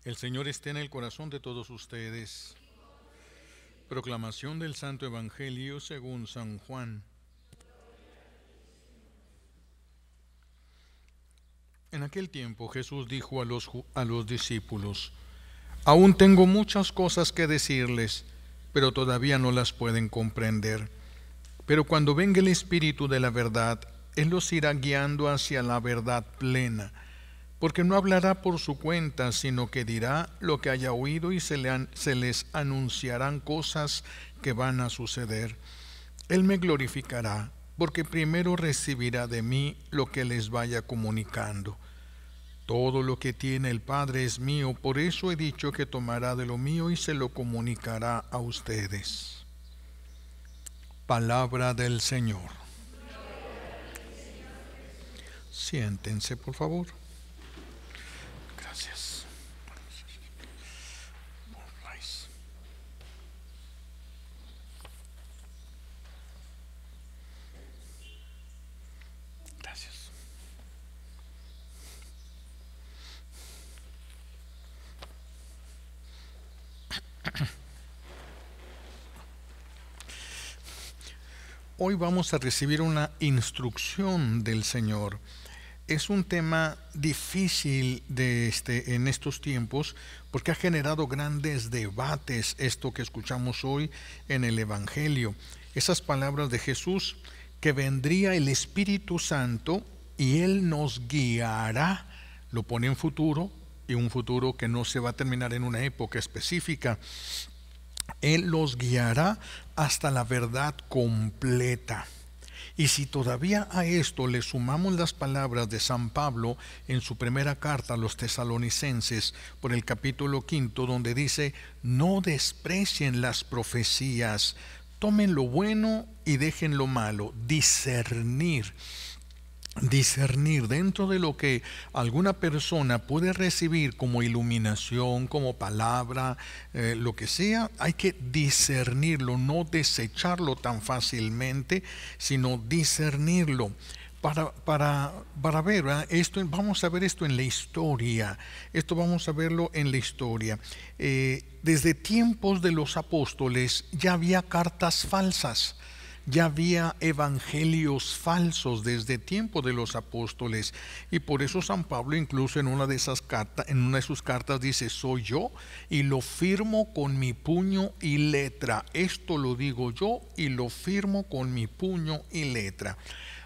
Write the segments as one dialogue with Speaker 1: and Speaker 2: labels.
Speaker 1: El Señor esté en el corazón de todos ustedes. Proclamación del Santo Evangelio según San Juan. En aquel tiempo Jesús dijo a los discípulos: Aún tengo muchas cosas que decirles, pero todavía no las pueden comprender. Pero cuando venga el Espíritu de la verdad, Él los irá guiando hacia la verdad plena, porque no hablará por su cuenta, sino que dirá lo que haya oído y se les anunciarán cosas que van a suceder. Él me glorificará, porque primero recibirá de mí lo que les vaya comunicando. Todo lo que tiene el Padre es mío, por eso he dicho que tomará de lo mío y se lo comunicará a ustedes. Palabra del Señor. Siéntense, por favor. Gracias. Gracias. Hoy vamos a recibir una instrucción del Señor. Es un tema difícil en estos tiempos porque ha generado grandes debates esto que escuchamos hoy en el Evangelio. Esas palabras de Jesús, que vendría el Espíritu Santo y Él nos guiará, lo pone en futuro, y un futuro que no se va a terminar en una época específica. Él los guiará hasta la verdad completa. Y si todavía a esto le sumamos las palabras de San Pablo en su primera carta a los tesalonicenses, por el capítulo 5, donde dice: no desprecien las profecías, tomen lo bueno y dejen lo malo, discernir dentro de lo que alguna persona puede recibir como iluminación, como palabra, lo que sea. Hay que discernirlo, no desecharlo tan fácilmente, sino discernirlo para ver, ¿verdad? Vamos a ver esto en la historia. Esto vamos a verlo en la historia. Desde tiempos de los apóstoles ya había cartas falsas. Ya había evangelios falsos desde tiempo de los apóstoles, y por eso San Pablo incluso en una de sus cartas dice: soy yo y lo firmo con mi puño y letra. Esto lo digo yo y lo firmo con mi puño y letra.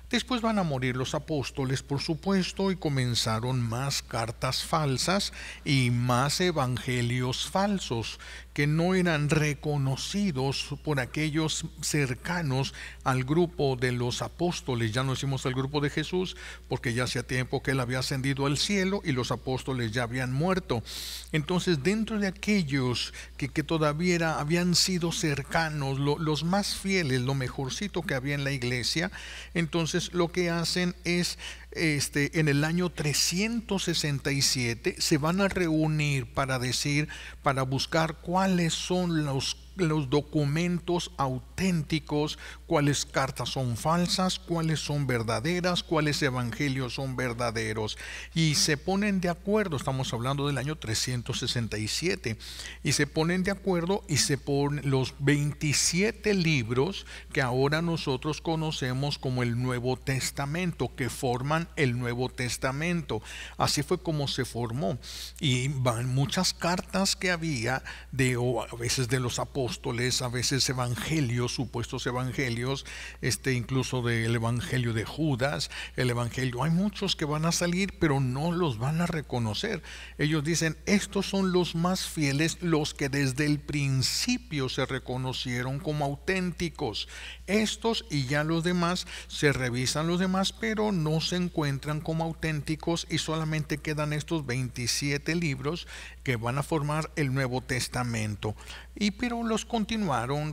Speaker 1: Después van a morir los apóstoles, por supuesto, y comenzaron más cartas falsas y más evangelios falsos que no eran reconocidos por aquellos cercanos al grupo de los apóstoles. Ya no decimos al grupo de Jesús, porque ya hacía tiempo que Él había ascendido al cielo y los apóstoles ya habían muerto. Entonces, dentro de aquellos que todavía habían sido cercanos, los más fieles, lo mejorcito que había en la iglesia, entonces lo que hacen es, en el año 367 se van a reunir para buscar cuáles son los documentos auténticos, cuáles cartas son falsas, cuáles son verdaderas, cuáles evangelios son verdaderos, y se ponen de acuerdo. Estamos hablando del año 367, y se ponen de acuerdo y se ponen los 27 libros que ahora nosotros conocemos como el Nuevo Testamento, que forman el Nuevo Testamento. Así fue como se formó, y van muchas cartas que había a veces de los apóstoles, a veces evangelios, supuestos evangelios, incluso del evangelio de Judas, el evangelio. Hay muchos que van a salir, pero no los van a reconocer. Ellos dicen: estos son los más fieles, los que desde el principio se reconocieron como auténticos. Estos, y ya los demás, se revisan los demás, pero no se encuentran como auténticos, y solamente quedan estos 27 libros que van a formar el Nuevo Testamento. Pero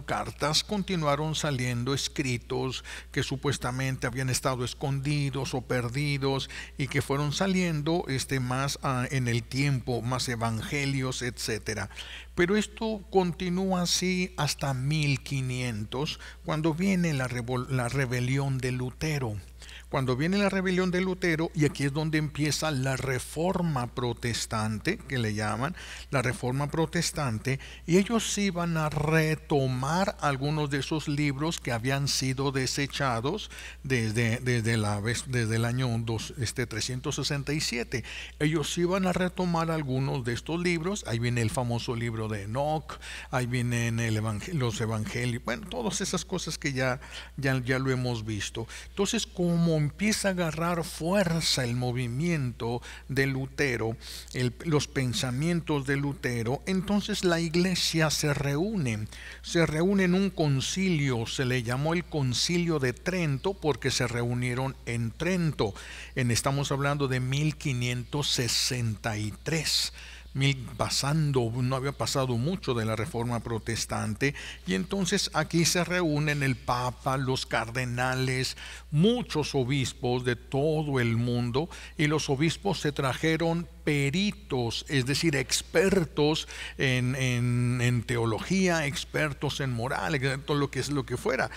Speaker 1: cartas continuaron saliendo, escritos que supuestamente habían estado escondidos o perdidos, y que fueron saliendo más en el tiempo, más evangelios, etcétera. Pero esto continúa así hasta 1500, cuando viene la rebelión de Lutero. Cuando viene la rebelión de Lutero, y aquí es donde empieza la reforma protestante, que le llaman la reforma protestante, y ellos iban a retomar algunos de esos libros que habían sido desechados desde el año 367. Ellos iban a retomar algunos de estos libros. Ahí viene el famoso libro de Enoch, ahí vienen los evangelios, bueno, todas esas cosas que ya lo hemos visto. Entonces, como empieza a agarrar fuerza el movimiento de Lutero, los pensamientos de Lutero, entonces la iglesia se reúne en un concilio. Se le llamó el Concilio de Trento porque se reunieron en Trento. Estamos hablando de 1563. No había pasado mucho de la reforma protestante, y entonces aquí se reúnen el Papa, los cardenales, muchos obispos de todo el mundo, y los obispos se trajeron peritos, es decir, expertos en teología, expertos en moral, todo lo que fuera,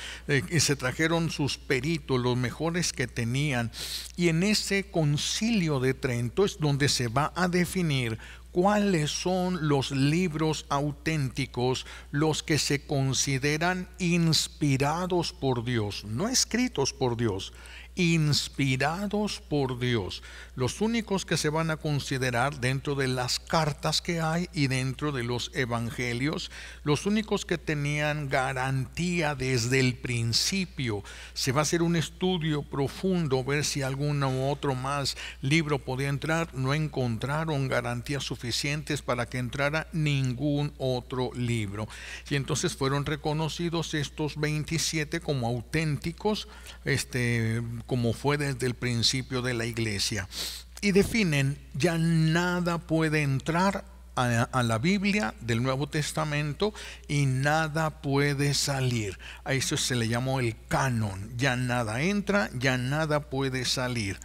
Speaker 1: y se trajeron sus peritos, los mejores que tenían, y en ese Concilio de Trento es donde se va a definir cuáles son los libros auténticos, los que se consideran inspirados por Dios, no escritos por Dios, inspirados por Dios, los únicos que se van a considerar dentro de las cartas que hay y dentro de los evangelios, los únicos que tenían garantía desde el principio. Se va a hacer un estudio profundo, ver si algún otro más libro podía entrar. No encontraron garantías suficientes para que entrara ningún otro libro, y entonces fueron reconocidos estos 27 como auténticos, como fue desde el principio de la iglesia, y definen: ya nada puede entrar a la Biblia del Nuevo Testamento y nada puede salir. A eso se le llamó el canon. Ya nada entra, ya nada puede salir.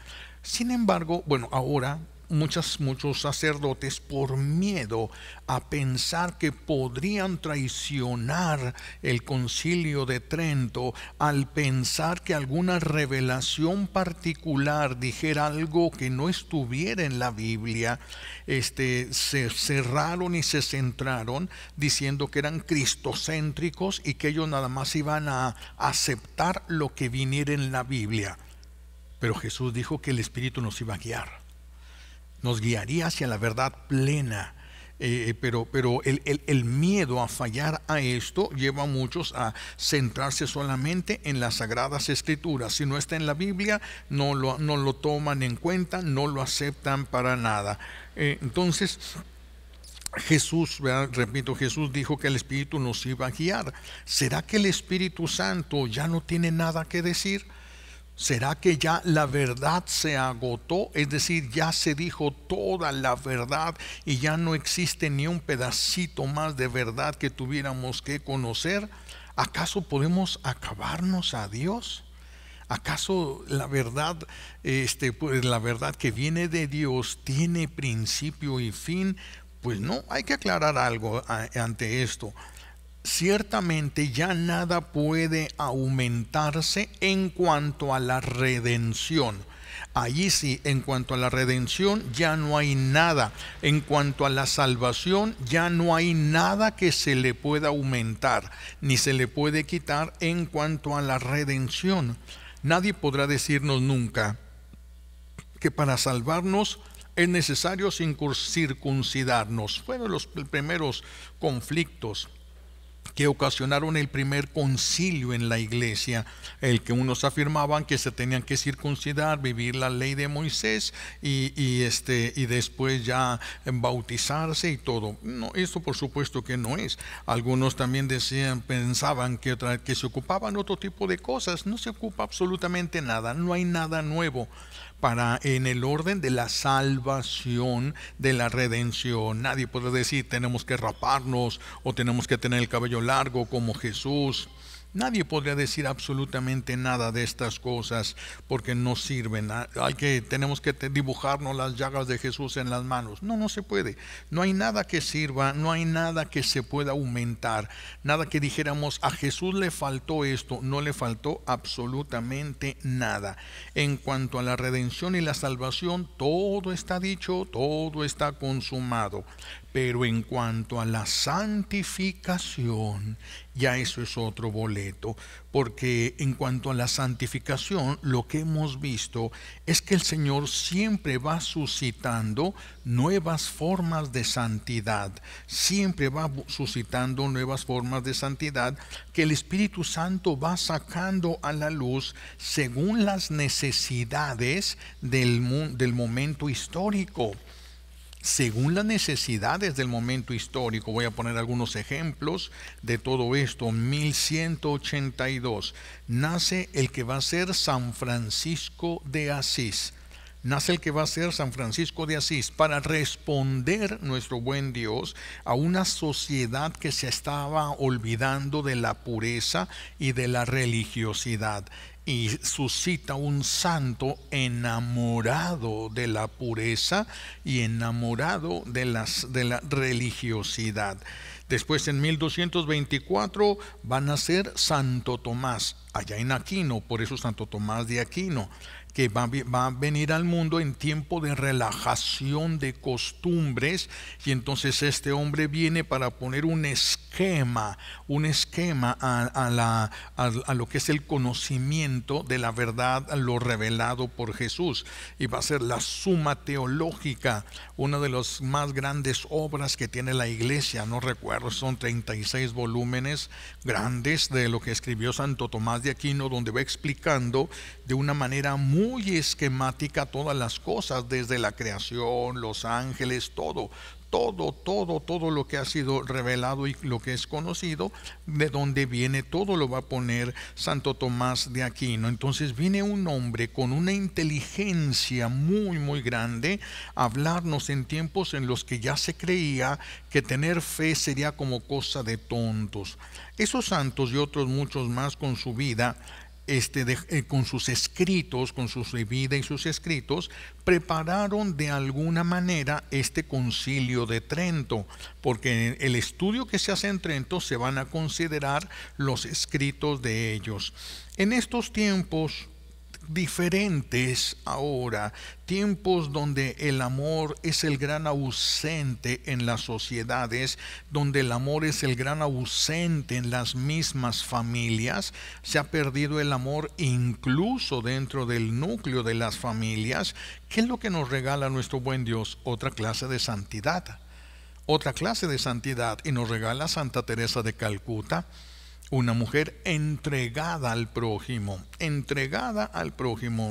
Speaker 1: Sin embargo, bueno, ahora muchos sacerdotes, por miedo a pensar que podrían traicionar el Concilio de Trento, al pensar que alguna revelación particular dijera algo que no estuviera en la Biblia, se cerraron y se centraron diciendo que eran cristocéntricos y que ellos nada más iban a aceptar lo que viniera en la Biblia. Pero Jesús dijo que el Espíritu nos iba a guiar, nos guiaría hacia la verdad plena. Pero el miedo a fallar a esto lleva a muchos a centrarse solamente en las Sagradas Escrituras. Si no está en la Biblia, no lo toman en cuenta, no lo aceptan para nada. Entonces Jesús, repito, Jesús dijo que el Espíritu nos iba a guiar. ¿Será que el Espíritu Santo ya no tiene nada que decir? ¿Será que ya la verdad se agotó? Es decir, ya se dijo toda la verdad y ya no existe ni un pedacito más de verdad que tuviéramos que conocer. ¿Acaso podemos acabarnos a Dios? ¿Acaso la verdad, pues la verdad que viene de Dios tiene principio y fin? Pues no, hay que aclarar algo ante esto. Ciertamente ya nada puede aumentarse en cuanto a la redención. Allí sí, en cuanto a la redención ya no hay nada. En cuanto a la salvación ya no hay nada que se le pueda aumentar, ni se le puede quitar. En cuanto a la redención, nadie podrá decirnos nunca que para salvarnos es necesario circuncidarnos. Fueron los primeros conflictos que ocasionaron el primer concilio en la iglesia, el que unos afirmaban que se tenían que circuncidar, vivir la ley de Moisés y después ya bautizarse y todo. No, eso por supuesto que no es. Algunos también pensaban que se ocupaban otro tipo de cosas. No se ocupa absolutamente nada, no hay nada nuevo en el orden de la salvación, de la redención. Nadie puede decir tenemos que raparnos o tenemos que tener el cabello largo como Jesús. Nadie podría decir absolutamente nada de estas cosas porque no sirven. Tenemos que dibujarnos las llagas de Jesús en las manos. No, no se puede. No hay nada que sirva, no hay nada que se pueda aumentar. Nada que dijéramos, a Jesús le faltó esto. No le faltó absolutamente nada. En cuanto a la redención y la salvación, todo está dicho, todo está consumado. Pero en cuanto a la santificación, ya eso es otro boleto, porque en cuanto a la santificación, lo que hemos visto es que el Señor siempre va suscitando nuevas formas de santidad, siempre va suscitando nuevas formas de santidad que el Espíritu Santo va sacando a la luz según las necesidades del momento histórico. Según las necesidades del momento histórico. Voy a poner algunos ejemplos de todo esto. 1182 nace el que va a ser San Francisco de Asís. Nace el que va a ser San Francisco de Asís para responder, nuestro buen Dios, a una sociedad que se estaba olvidando de la pureza y de la religiosidad. Y suscita un santo enamorado de la pureza y enamorado de la religiosidad. Después, en 1224 va a nacer Santo Tomás, allá en Aquino, por eso Santo Tomás de Aquino, que va a venir al mundo en tiempo de relajación de costumbres, y entonces este hombre viene para poner un esquema a lo que es el conocimiento de la verdad, a lo revelado por Jesús, y va a ser la Suma Teológica, una de las más grandes obras que tiene la iglesia. No recuerdo, son 36 volúmenes grandes de lo que escribió Santo Tomás de Aquino, donde va explicando de una manera muy esquemática todas las cosas, desde la creación, los ángeles, todo lo que ha sido revelado y lo que es conocido, de dónde viene, todo lo va a poner Santo Tomás de Aquino. Entonces viene un hombre con una inteligencia muy muy grande a hablarnos en tiempos en los que ya se creía que tener fe sería como cosa de tontos. Esos santos y otros muchos más con su vida, con sus escritos, con su vida y sus escritos, prepararon de alguna manera este Concilio de Trento, porque en el estudio que se hace en Trento se van a considerar los escritos de ellos. En estos tiempos diferentes ahora, tiempos donde el amor es el gran ausente en las sociedades, donde el amor es el gran ausente en las mismas familias, se ha perdido el amor incluso dentro del núcleo de las familias. ¿Qué es lo que nos regala nuestro buen Dios? Otra clase de santidad, y nos regala Santa Teresa de Calcuta, una mujer entregada al prójimo,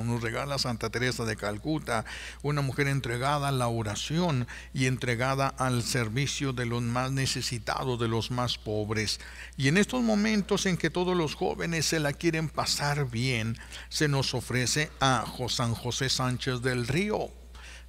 Speaker 1: nos regala Santa Teresa de Calcuta, una mujer entregada a la oración y entregada al servicio de los más necesitados, de los más pobres. Y en estos momentos en que todos los jóvenes se la quieren pasar bien, se nos ofrece a San José Sánchez del Río,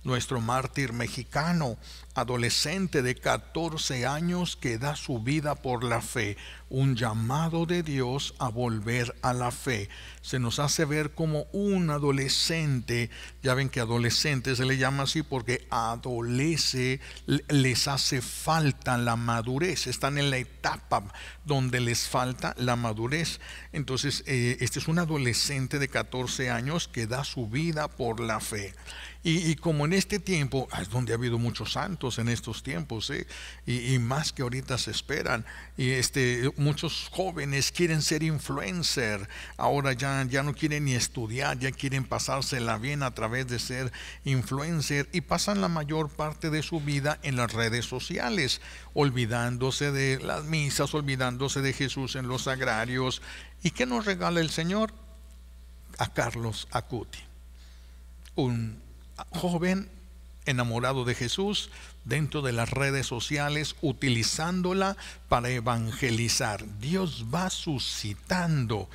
Speaker 1: nuestro mártir mexicano, adolescente de 14 años que da su vida por la fe, un llamado de Dios a volver a la fe. Se nos hace ver como un adolescente. Ya ven que adolescente se le llama así porque adolece, les hace falta la madurez, están en la etapa donde les falta la madurez. Entonces este es un adolescente de 14 años que da su vida por la fe. Y como en este tiempo, es donde ha habido muchos santos en estos tiempos, y más que ahorita se esperan, y muchos jóvenes quieren ser influencer, ahora ya no quieren ni estudiar, ya quieren pasársela bien a través de ser influencer, y pasan la mayor parte de su vida en las redes sociales, olvidándose de las misas, olvidándose de Jesús en los sagrarios. ¿Y qué nos regala el Señor? A Carlos Acuti, un joven enamorado de Jesús, dentro de las redes sociales, utilizándola para evangelizar. Dios va suscitando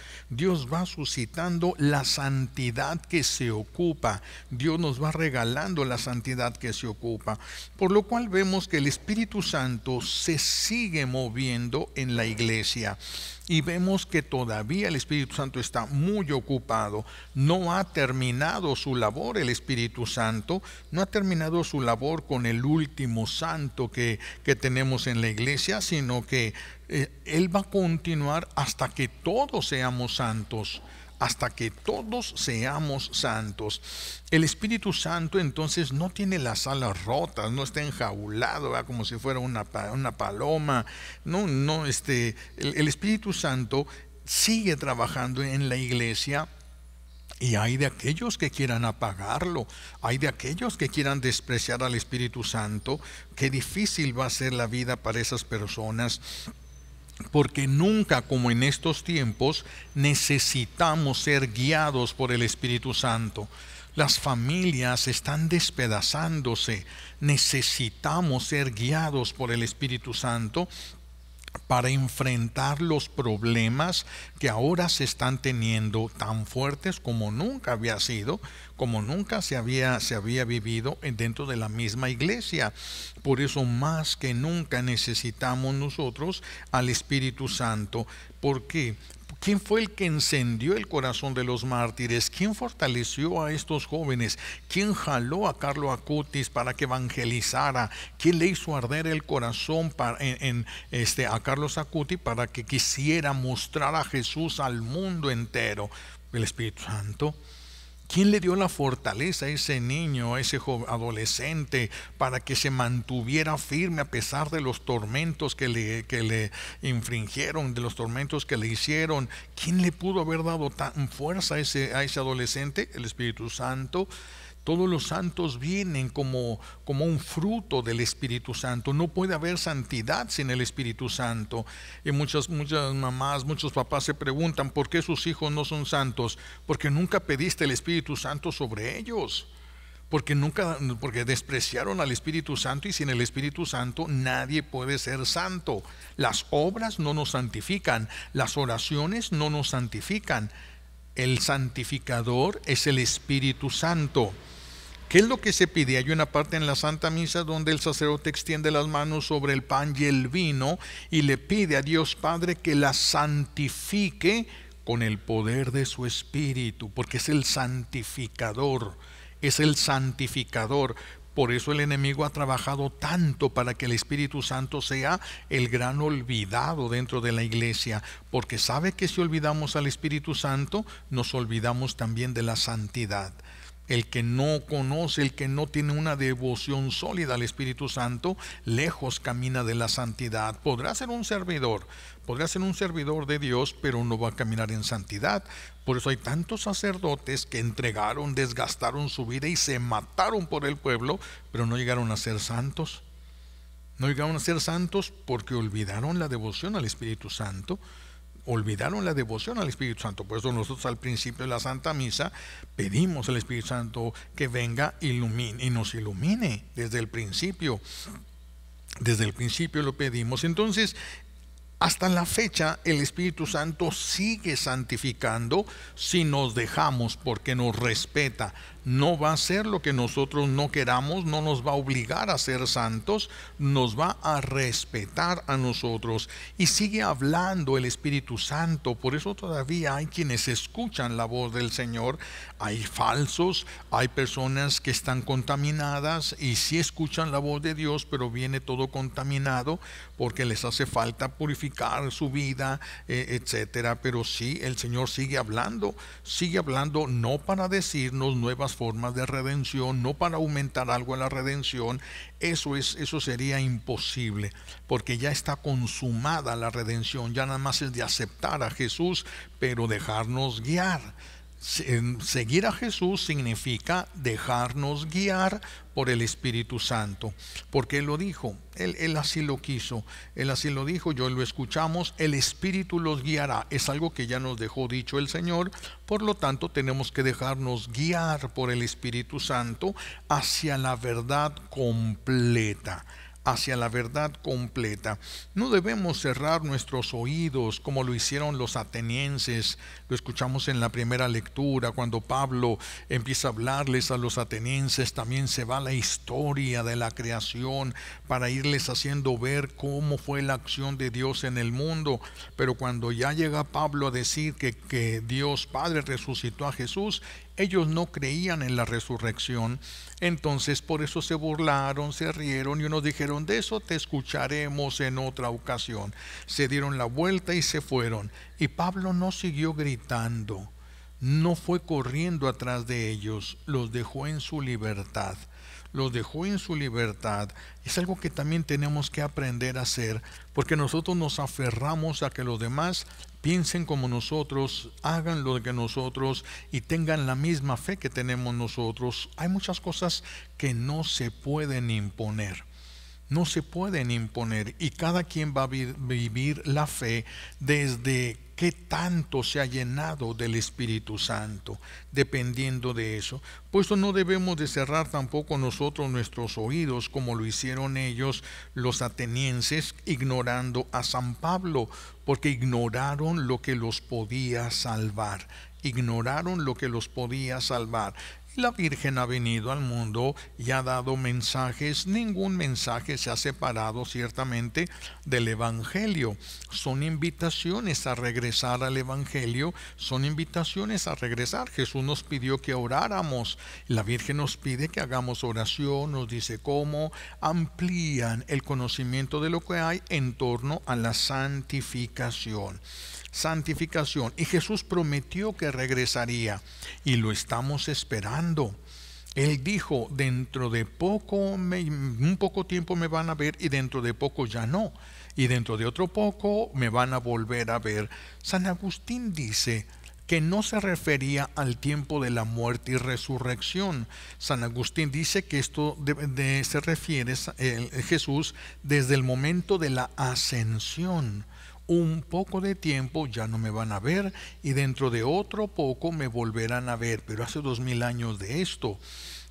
Speaker 1: la santidad que se ocupa. Dios nos va regalando la santidad que se ocupa. Por lo cual vemos que el Espíritu Santo se sigue moviendo en la iglesia. Y vemos que todavía el Espíritu Santo está muy ocupado. No ha terminado su labor el Espíritu Santo. No ha terminado su labor con el último santo que tenemos en la iglesia, sino que Él va a continuar hasta que todos seamos santos. Hasta que todos seamos santos. El Espíritu Santo entonces no tiene las alas rotas, no está enjaulado, ¿verdad?, como si fuera una paloma. El Espíritu Santo sigue trabajando en la iglesia. Y hay de aquellos que quieran apagarlo, hay de aquellos que quieran despreciar al Espíritu Santo. Qué difícil va a ser la vida para esas personas. Porque nunca como en estos tiempos necesitamos ser guiados por el Espíritu Santo. Las familias están despedazándose. Necesitamos ser guiados por el Espíritu Santo para enfrentar los problemas que ahora se están teniendo tan fuertes como nunca había sido, como nunca se había vivido dentro de la misma iglesia. Por eso más que nunca necesitamos nosotros al Espíritu Santo. ¿Por qué? ¿Quién fue el que encendió el corazón de los mártires? ¿Quién fortaleció a estos jóvenes? ¿Quién jaló a Carlo Acutis para que evangelizara? ¿Quién le hizo arder el corazón a Carlos Acutis para que quisiera mostrar a Jesús al mundo entero? El Espíritu Santo. ¿Quién le dio la fortaleza a ese niño, a ese adolescente, para que se mantuviera firme a pesar de los tormentos que le infringieron, de los tormentos que le hicieron? ¿Quién le pudo haber dado tan fuerza a ese adolescente? El Espíritu Santo. Todos los santos vienen como un fruto del Espíritu Santo. No puede haber santidad sin el Espíritu Santo. Y muchas mamás, muchos papás se preguntan ¿por qué sus hijos no son santos? Porque nunca pediste el Espíritu Santo sobre ellos. Porque despreciaron al Espíritu Santo, y sin el Espíritu Santo nadie puede ser santo. Las obras no nos santifican, las oraciones no nos santifican. El santificador es el Espíritu Santo. ¿Qué es lo que se pide? Hay una parte en la Santa Misa donde el sacerdote extiende las manos sobre el pan y el vino y le pide a Dios Padre que la santifique con el poder de su Espíritu, porque es el santificador, es el santificador. Por eso el enemigo ha trabajado tanto para que el Espíritu Santo sea el gran olvidado dentro de la iglesia, porque sabe que si olvidamos al Espíritu Santo, nos olvidamos también de la santidad. El que no conoce, el que no tiene una devoción sólida al Espíritu Santo, lejos camina de la santidad. Podrá ser un servidor de Dios, pero no va a caminar en santidad. Por eso hay tantos sacerdotes que entregaron, desgastaron su vida y se mataron por el pueblo, pero no llegaron a ser santos. No llegaron a ser santos porque olvidaron la devoción al Espíritu Santo. Olvidaron la devoción al Espíritu Santo. Por eso nosotros al principio de la Santa Misa pedimos al Espíritu Santo que venga y nos ilumine desde el principio. Desde el principio lo pedimos. Entonces, hasta la fecha el Espíritu Santo sigue santificando si nos dejamos, porque nos respeta. No va a hacer lo que nosotros no queramos, no nos va a obligar a ser santos, nos va a respetar a nosotros. Y sigue hablando el Espíritu Santo. Por eso todavía hay quienes escuchan la voz del Señor. Hay falsos, hay personas que están contaminadas y sí escuchan la voz de Dios, pero viene todo contaminado porque les hace falta purificar su vida, etcétera. Pero sí, el Señor sigue hablando no para decirnos nuevas formas de redención, no para aumentar algo en la redención. Eso sería imposible, porque ya está consumada la redención. Ya nada más es de aceptar a Jesús, pero dejarnos guiar. Seguir a Jesús significa dejarnos guiar por el Espíritu Santo, porque Él lo dijo, Él así lo quiso, Él así lo dijo, yo lo escuchamos, el Espíritu los guiará, es algo que ya nos dejó dicho el Señor, por lo tanto tenemos que dejarnos guiar por el Espíritu Santo hacia la verdad completa. Hacia la verdad completa. No debemos cerrar nuestros oídos como lo hicieron los atenienses. Lo escuchamos en la primera lectura, cuando Pablo empieza a hablarles a los atenienses. También se va la historia de la creación para irles haciendo ver cómo fue la acción de Dios en el mundo. Pero cuando ya llega Pablo a decir que Dios Padre resucitó a Jesús, ellos no creían en la resurrección. Entonces por eso se burlaron, se rieron y unos dijeron: de eso te escucharemos en otra ocasión. Se dieron la vuelta y se fueron. Y Pablo no siguió gritando, no fue corriendo atrás de ellos, los dejó en su libertad. Los dejó en su libertad. Es algo que también tenemos que aprender a hacer, porque nosotros nos aferramos a que los demás piensen como nosotros, hagan lo que nosotros y tengan la misma fe que tenemos nosotros. Hay muchas cosas que no se pueden imponer. No se pueden imponer, y cada quien va a vivir la fe desde qué tanto se ha llenado del Espíritu Santo, dependiendo de eso. Por eso no debemos de cerrar tampoco nosotros nuestros oídos como lo hicieron ellos, los atenienses, ignorando a San Pablo, porque ignoraron lo que los podía salvar. Ignoraron lo que los podía salvar. La Virgen ha venido al mundo y ha dado mensajes. Ningún mensaje se ha separado ciertamente del Evangelio. Son invitaciones a regresar al Evangelio, son invitaciones a regresar. Jesús nos pidió que oráramos. La Virgen nos pide que hagamos oración, nos dice cómo. Amplían el conocimiento de lo que hay en torno a la santificación. Santificación. Y Jesús prometió que regresaría y lo estamos esperando. Él dijo: dentro de poco, un poco tiempo me van a ver, y dentro de poco ya no, y dentro de otro poco me van a volver a ver. San Agustín dice que no se refería al tiempo de la muerte y resurrección. San Agustín dice que esto se refiere Jesús desde el momento de la ascensión. Un poco de tiempo ya no me van a ver, y dentro de otro poco me volverán a ver. Pero hace 2000 años de esto.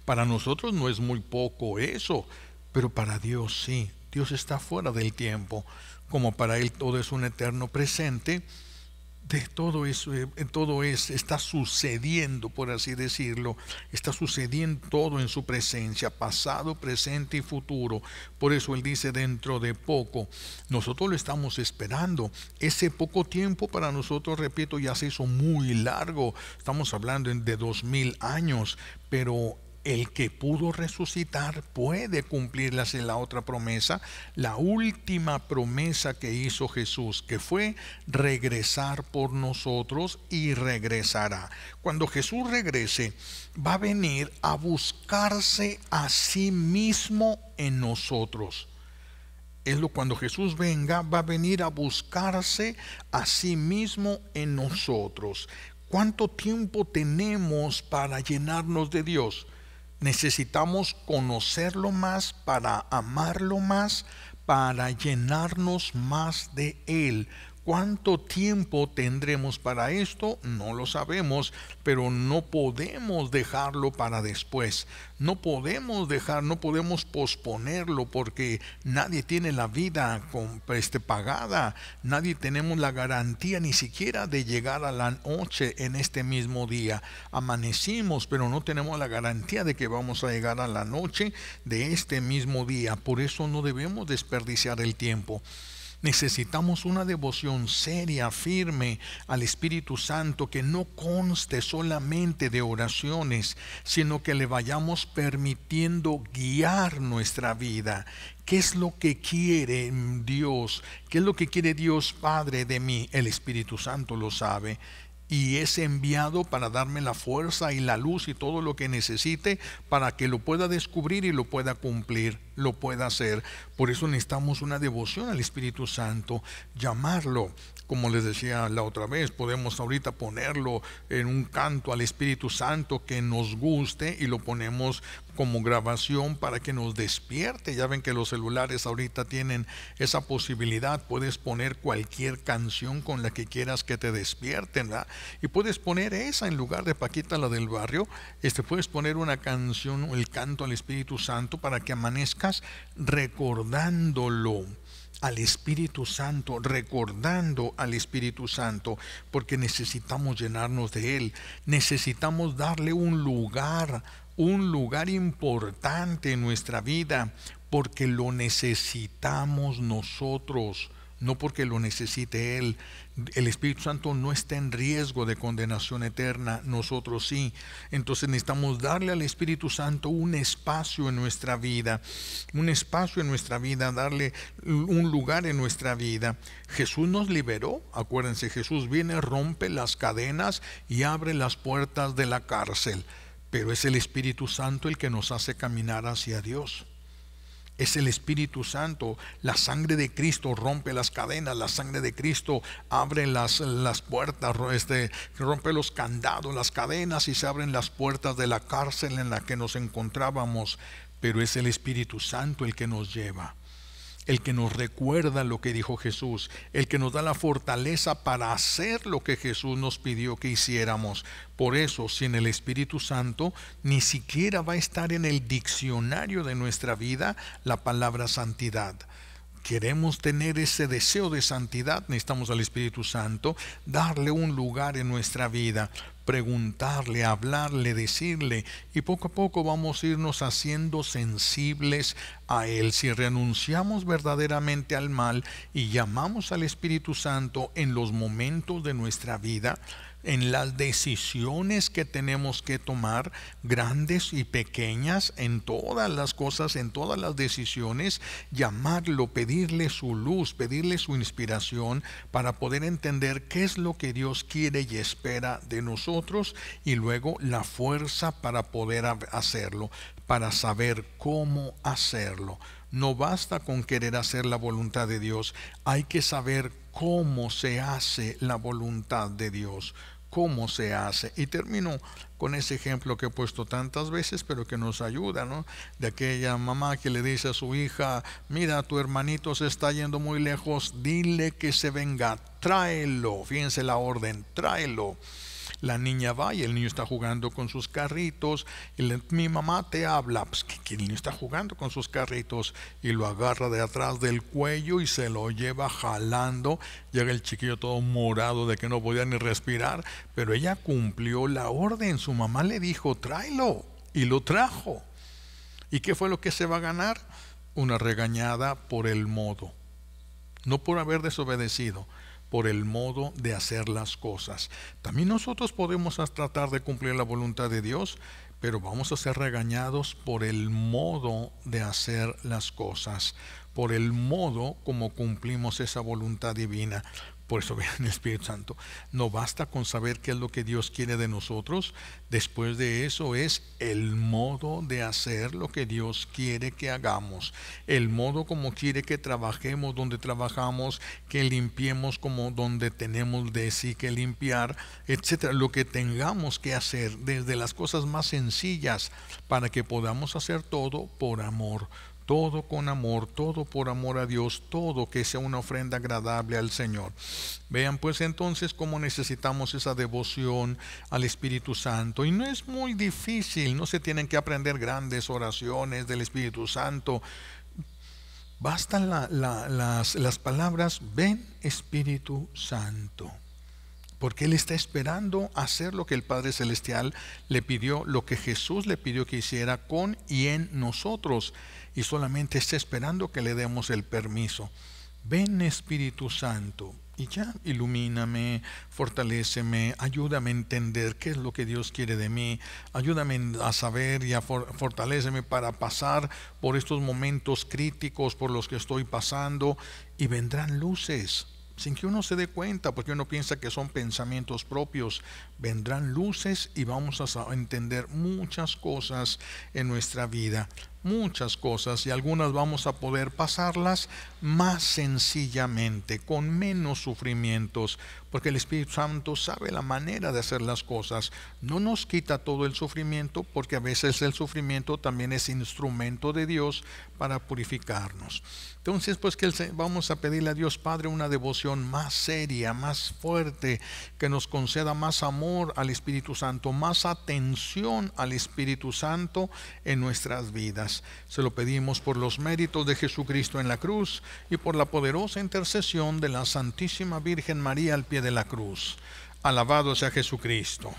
Speaker 1: Para nosotros no es muy poco eso, pero para Dios sí. Dios está fuera del tiempo. Como para Él todo es un eterno presente, de todo eso, está sucediendo, por así decirlo, está sucediendo todo en su presencia, pasado, presente y futuro. Por eso Él dice: dentro de poco. Nosotros lo estamos esperando. Ese poco tiempo para nosotros, repito, ya se hizo muy largo. Estamos hablando de 2000 años, pero el que pudo resucitar puede cumplirlas en la otra promesa, la última promesa que hizo Jesús, que fue regresar por nosotros, y regresará. Cuando Jesús regrese, va a venir a buscarse a sí mismo en nosotros. Cuando Jesús venga, va a venir a buscarse a sí mismo en nosotros. ¿Cuánto tiempo tenemos para llenarnos de Dios? Necesitamos conocerlo más para amarlo más, para llenarnos más de Él. ¿Cuánto tiempo tendremos para esto? No lo sabemos, pero no podemos dejarlo para después. No podemos posponerlo, porque nadie tiene la vida pagada. Nadie tenemos la garantía ni siquiera de llegar a la noche en este mismo día. Amanecimos, pero no tenemos la garantía de que vamos a llegar a la noche de este mismo día. Por eso no debemos desperdiciar el tiempo. Necesitamos una devoción seria, firme al Espíritu Santo, que no conste solamente de oraciones, sino que le vayamos permitiendo guiar nuestra vida. ¿Qué es lo que quiere Dios? ¿Qué es lo que quiere Dios Padre de mí? El Espíritu Santo lo sabe, y es enviado para darme la fuerza y la luz y todo lo que necesite para que lo pueda descubrir y lo pueda cumplir. lo pueda hacer. Por eso necesitamos una devoción al Espíritu Santo, llamarlo. Como les decía la otra vez, podemos ahorita ponerlo en un canto al Espíritu Santo que nos guste y lo ponemos como grabación para que nos despierte. Ya ven que los celulares ahorita tienen esa posibilidad. Puedes poner cualquier canción con la que quieras que te despierten, ¿verdad? Y puedes poner esa en lugar de Paquita la del barrio. Puedes poner una canción, el canto al Espíritu Santo, para que amanezcas recordándolo al Espíritu Santo, recordando al Espíritu Santo, porque necesitamos llenarnos de Él, necesitamos darle un lugar importante en nuestra vida, porque lo necesitamos nosotros, no porque lo necesite Él. El Espíritu Santo no está en riesgo de condenación eterna, nosotros sí. Entonces necesitamos darle al Espíritu Santo un espacio en nuestra vida, darle un lugar en nuestra vida. Jesús nos liberó, acuérdense, Jesús viene, rompe las cadenas y abre las puertas de la cárcel, pero es el Espíritu Santo el que nos hace caminar hacia Dios. Es el Espíritu Santo. La sangre de Cristo rompe las cadenas, la sangre de Cristo abre las puertas, rompe los candados, las cadenas, y se abren las puertas de la cárcel en la que nos encontrábamos. Pero es el Espíritu Santo el que nos lleva, el que nos recuerda lo que dijo Jesús, el que nos da la fortaleza para hacer lo que Jesús nos pidió que hiciéramos. Por eso, sin el Espíritu Santo, ni siquiera va a estar en el diccionario de nuestra vida la palabra santidad. Queremos tener ese deseo de santidad, necesitamos al Espíritu Santo, darle un lugar en nuestra vida, preguntarle, hablarle, decirle, y poco a poco vamos a irnos haciendo sensibles a Él. Si renunciamos verdaderamente al mal y llamamos al Espíritu Santo en los momentos de nuestra vida, en las decisiones que tenemos que tomar, grandes y pequeñas, en todas las cosas, en todas las decisiones, llamarlo, pedirle su luz, pedirle su inspiración para poder entender qué es lo que Dios quiere y espera de nosotros, y luego la fuerza para poder hacerlo, para saber cómo hacerlo. No basta con querer hacer la voluntad de Dios, hay que saber cómo se hace la voluntad de Dios, cómo se hace. Y termino con ese ejemplo que he puesto tantas veces, pero que nos ayuda, ¿no? De aquella mamá que le dice a su hija: mira, tu hermanito se está yendo muy lejos, dile que se venga, tráelo. Fíjense la orden, tráelo. La niña va y el niño está jugando con sus carritos, y mi mamá te habla, pues que el niño está jugando con sus carritos, y lo agarra de atrás del cuello y se lo lleva jalando. Llega el chiquillo todo morado de que no podía ni respirar, pero ella cumplió la orden. Su mamá le dijo: tráelo, y lo trajo. ¿Y qué fue lo que se va a ganar? Una regañada por el modo, no por haber desobedecido, por el modo de hacer las cosas. También nosotros podemos tratar de cumplir la voluntad de Dios, pero vamos a ser regañados por el modo de hacer las cosas, por el modo como cumplimos esa voluntad divina. Por eso, vean, el Espíritu Santo no basta con saber qué es lo que Dios quiere de nosotros. Después de eso es el modo de hacer lo que Dios quiere que hagamos, el modo como quiere que trabajemos donde trabajamos, que limpiemos como donde tenemos de sí que limpiar, etcétera. Lo que tengamos que hacer, desde las cosas más sencillas, para que podamos hacer todo por amor, todo con amor, todo por amor a Dios, todo que sea una ofrenda agradable al Señor. Vean pues entonces cómo necesitamos esa devoción al Espíritu Santo. Y no es muy difícil, no se tienen que aprender grandes oraciones del Espíritu Santo. Bastan las palabras: ven Espíritu Santo. Porque Él está esperando hacer lo que el Padre Celestial le pidió, lo que Jesús le pidió que hiciera con y en nosotros. Y solamente está esperando que le demos el permiso. Ven Espíritu Santo, y ya, ilumíname, fortaléceme, ayúdame a entender qué es lo que Dios quiere de mí, ayúdame a saber y a fortaléceme para pasar por estos momentos críticos por los que estoy pasando, y vendrán luces sin que uno se dé cuenta, porque uno piensa que son pensamientos propios. Vendrán luces y vamos a entender muchas cosas en nuestra vida. muchas cosas, y algunas vamos a poder pasarlas más sencillamente, con menos sufrimientos, porque el Espíritu Santo sabe la manera de hacer las cosas. No nos quita todo el sufrimiento, porque a veces el sufrimiento también es instrumento de Dios para purificarnos. Entonces, pues vamos a pedirle a Dios Padre una devoción más seria, más fuerte, que nos conceda más amor al Espíritu Santo, más atención al Espíritu Santo en nuestras vidas. Se lo pedimos por los méritos de Jesucristo en la cruz y por la poderosa intercesión de la Santísima Virgen María al pie de la cruz. Alabado sea Jesucristo.